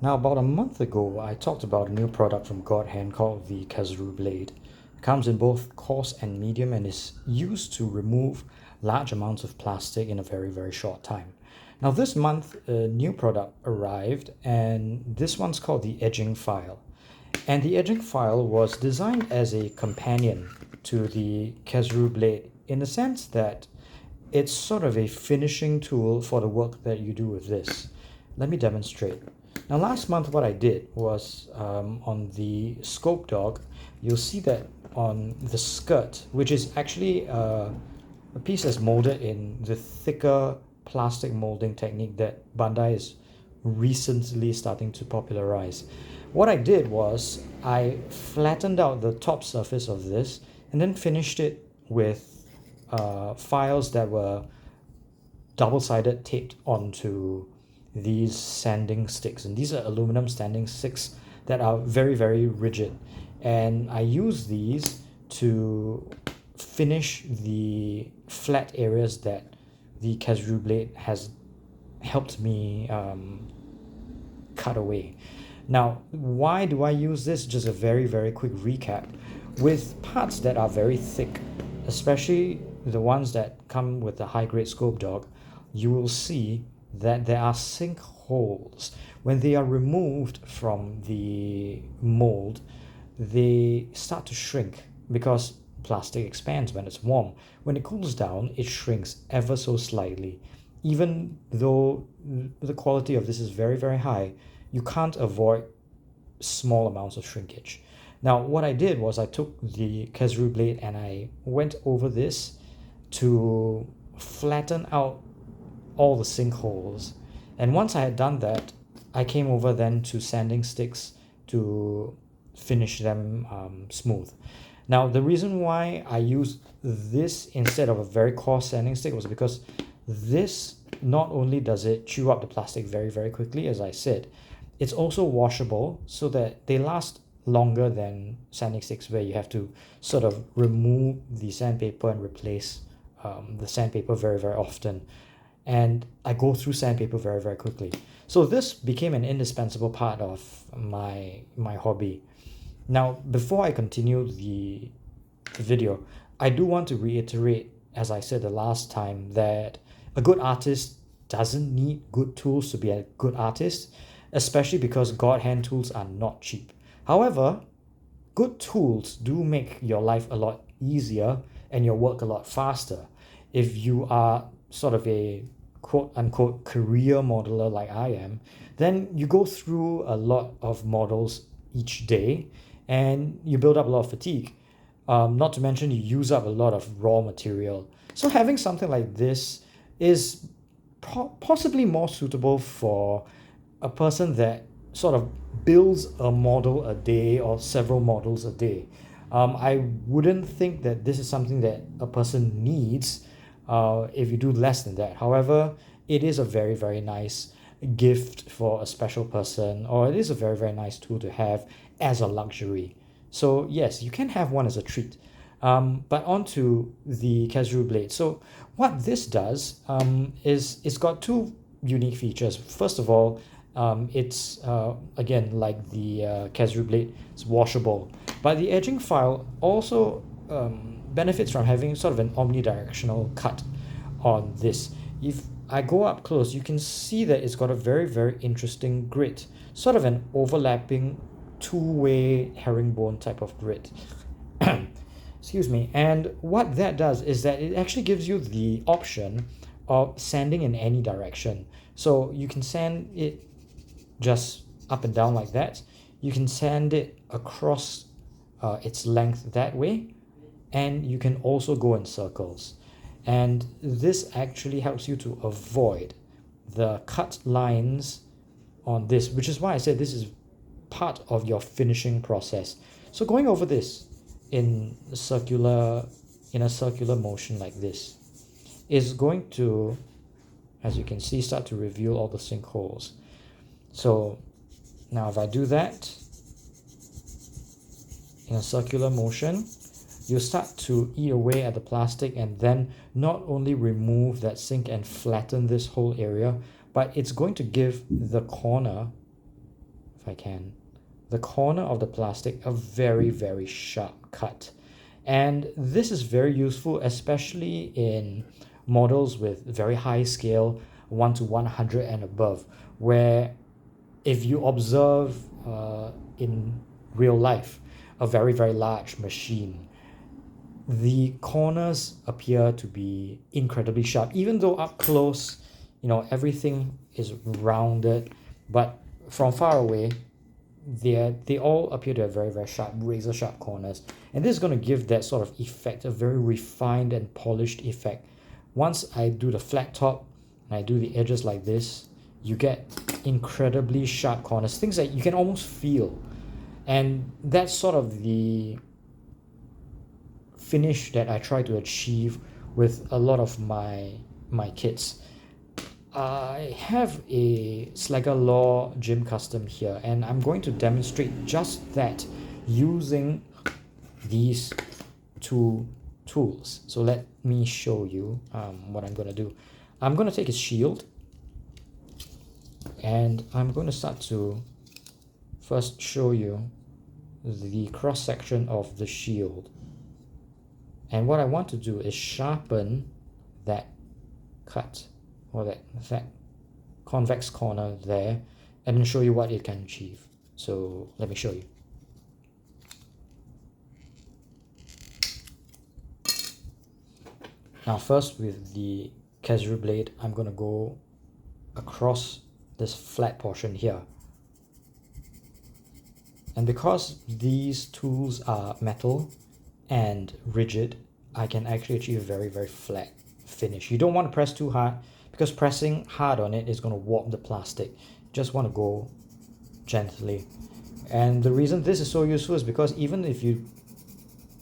Now, about a month ago, I talked about a new product from Godhand called the Kezuru Blade. It comes in both coarse and medium and is used to remove large amounts of plastic in a very, very short time. Now, this month, a new product arrived, and this one's called the edging file. And the edging file was designed as a companion to the Kezuru Blade in the sense that it's sort of a finishing tool for the work that you do with this. Let me demonstrate. Now, last month, what I did was on the scope dog, you'll see that on the skirt, which is actually a piece that's molded in the thicker plastic molding technique that Bandai is recently starting to popularize. What I did was I flattened out the top surface of this and then finished it with files that were double-sided taped onto these sanding sticks, and these are aluminum sanding sticks that are very, very rigid, and I use these to finish the flat areas that the Kezuru blade has helped me cut away. Now, why do I use this? Just a very, very quick recap. With parts that are very thick, especially the ones that come with the high-grade scope dog, you will see that there are sinkholes. When they are removed from the mold, they start to shrink because plastic expands when it's warm. When it cools down, it shrinks ever so slightly. Even though the quality of this is very, very high, you can't avoid small amounts of shrinkage. Now, what I did was I took the Kezuru blade and I went over this to flatten out all the sinkholes. And once I had done that, I came over then to sanding sticks to finish them smooth. Now, the reason why I used this instead of a very coarse sanding stick was because this not only does it chew up the plastic very, very quickly, as I said, it's also washable so that they last longer than sanding sticks where you have to sort of remove the sandpaper and replace the sandpaper very, very often. And I go through sandpaper very, very quickly. So this became an indispensable part of my hobby. Now, before I continue the video, I do want to reiterate, as I said the last time, that a good artist doesn't need good tools to be a good artist, especially because Godhand tools are not cheap. However, good tools do make your life a lot easier and your work a lot faster. If you are sort of a quote-unquote career modeler like I am, then you go through a lot of models each day and you build up a lot of fatigue. Not to mention you use up a lot of raw material. So having something like this is possibly more suitable for a person that sort of builds a model a day or several models a day. I wouldn't think that this is something that a person needs if you do less than that. However, it is a very, very nice gift for a special person, or it is a very, very nice tool to have as a luxury. So yes, you can have one as a treat. But on to the Kezuru blade. So what this does is it's got two unique features. First of all, it's again like the Kezuru blade, it's washable. But the edging file also benefits from having sort of an omnidirectional cut on this. If I go up close, you can see that it's got a very, very interesting grit, sort of an overlapping two-way herringbone type of grit. Excuse me. And what that does is that it actually gives you the option of sanding in any direction. So you can sand it just up and down like that. You can sand it across its length that way, and you can also go in circles. And this actually helps you to avoid the cut lines on this, which is why I said this is part of your finishing process. So going over this in a circular motion like this is going to, as you can see, start to reveal all the sinkholes. So now if I do that in a circular motion, you start to eat away at the plastic and then not only remove that sink and flatten this whole area, but it's going to give the corner if I can, the corner of the plastic a very, very sharp cut. And this is very useful, especially in models with very high scale, 1 to 100 and above, where if you observe in real life a very, very large machine, the corners appear to be incredibly sharp, even though up close, everything is rounded, but from far away, they all appear to have very, very sharp, razor sharp corners. And this is going to give that sort of effect, a very refined and polished effect. Once I do the flat top and I do the edges like this, you get incredibly sharp corners, things that you can almost feel. And that's sort of the finish that I try to achieve with a lot of my kits. I have a Slagger Law Gym Custom here, and I'm going to demonstrate just that using these two tools. So let me show you what I'm going to do. I'm going to take his shield, and I'm going to start to first show you the cross section of the shield. And what I want to do is sharpen that cut, or that convex corner there, and then show you what it can achieve. So let me show you. Now first, with the Kezuru blade, I'm going to go across this flat portion here. And because these tools are metal and rigid, I can actually achieve a very, very flat finish. You don't want to press too hard, because pressing hard on it is going to warp the plastic. You just want to go gently. And the reason this is so useful is because even if you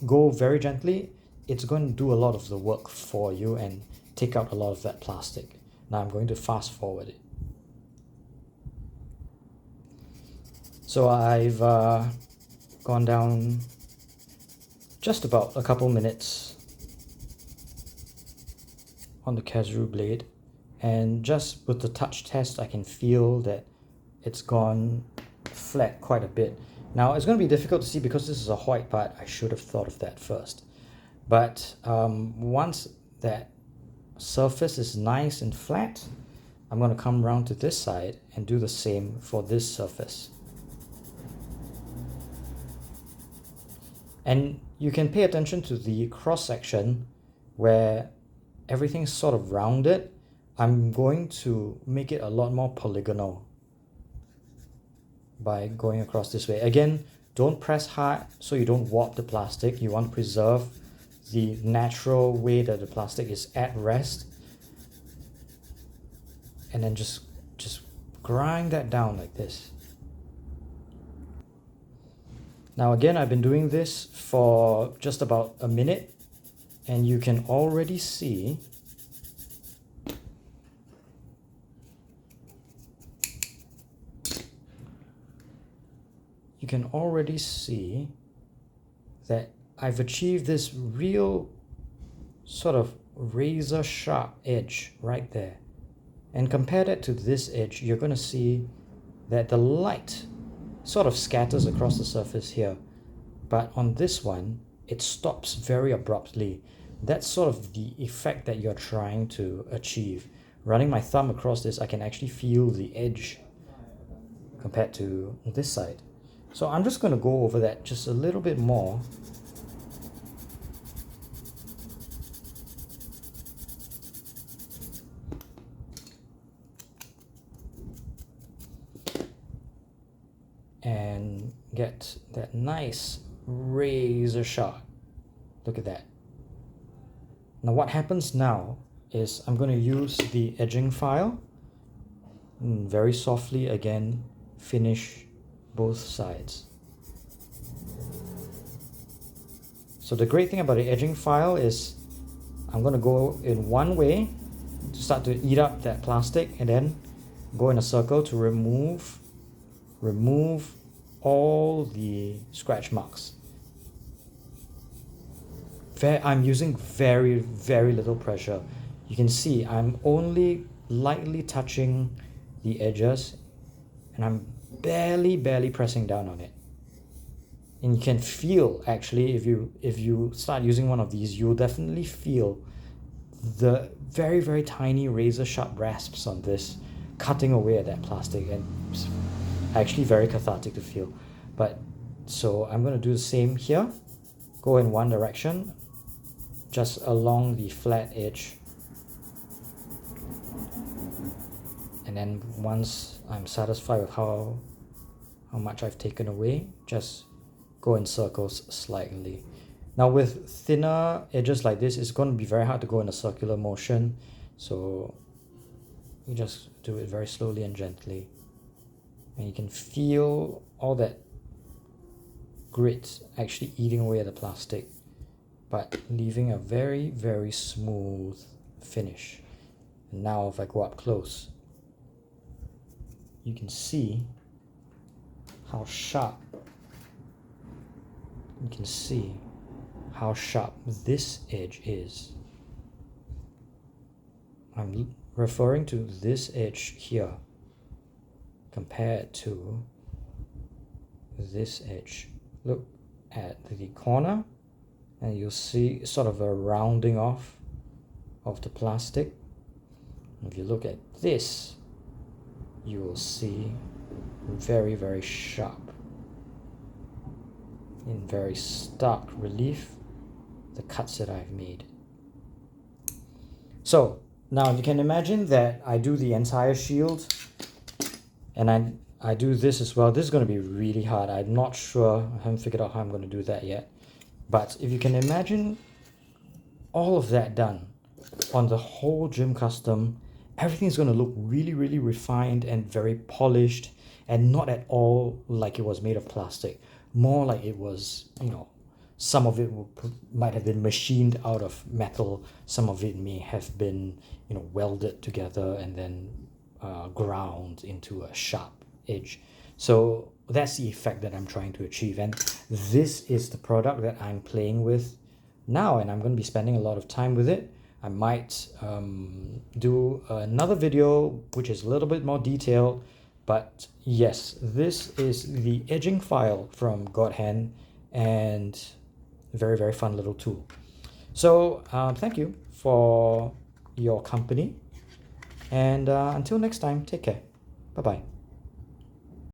go very gently, it's going to do a lot of the work for you and take out a lot of that plastic. Now I'm going to fast forward it. So I've gone down just about a couple minutes on the Kezuru blade, and just with the touch test I can feel that it's gone flat quite a bit. Now it's going to be difficult to see because this is a white part. I should have thought of that first. But once that surface is nice and flat, I'm going to come around to this side and do the same for this surface. And you can pay attention to the cross section where everything's sort of rounded. I'm going to make it a lot more polygonal by going across this way. Again, don't press hard so you don't warp the plastic. You want to preserve the natural way that the plastic is at rest. And then just grind that down like this. Now again, I've been doing this for just about a minute, and you can already see that I've achieved this real sort of razor sharp edge right there. And compare that to this edge, you're going to see that the light sort of scatters across the surface here, but on this one it stops very abruptly. That's sort of the effect that you're trying to achieve. Running my thumb across this, I can actually feel the edge compared to this side. So I'm just going to go over that just a little bit more. And get that nice razor sharp. Look at that. Now what happens now is I'm going to use the edging file and very softly again finish both sides. So the great thing about the edging file is I'm going to go in one way to start to eat up that plastic, and then go in a circle to remove all the scratch marks. I'm using very, very little pressure. You can see I'm only lightly touching the edges, and I'm barely pressing down on it. And you can feel, actually, if you start using one of these, you'll definitely feel the very tiny razor sharp rasps on this cutting away at that plastic, and it's actually very cathartic to feel. But so I'm going to do the same here. Go in one direction, just along the flat edge, and then once I'm satisfied with how much I've taken away, just go in circles slightly. Now with thinner edges like this, it's going to be very hard to go in a circular motion, so you just do it very slowly and gently, and you can feel all that grit actually eating away at the plastic, but leaving a very smooth finish. And now if I go up close, you can see how sharp this edge is. I'm referring to this edge here compared to this edge. Look at the corner and you'll see sort of a rounding off of the plastic. If you look at this, you will see very sharp, in very stark relief, the cuts that I've made. So now you can imagine that I do the entire shield, and I do this as well. This is going to be really hard. I'm not sure. I haven't figured out how I'm going to do that yet. But if you can imagine all of that done on the whole gym custom, everything's going to look really refined and very polished, and not at all like it was made of plastic. More like it was, some of it might have been machined out of metal. Some of it may have been, welded together and then ground into a sharp edge. So that's the effect that I'm trying to achieve, and this is the product that I'm playing with now, and I'm going to be spending a lot of time with it. I might do another video which is a little bit more detailed, but yes, this is the edging file from Godhand, and very fun little tool. So thank you for your company, and until next time, take care. Bye bye.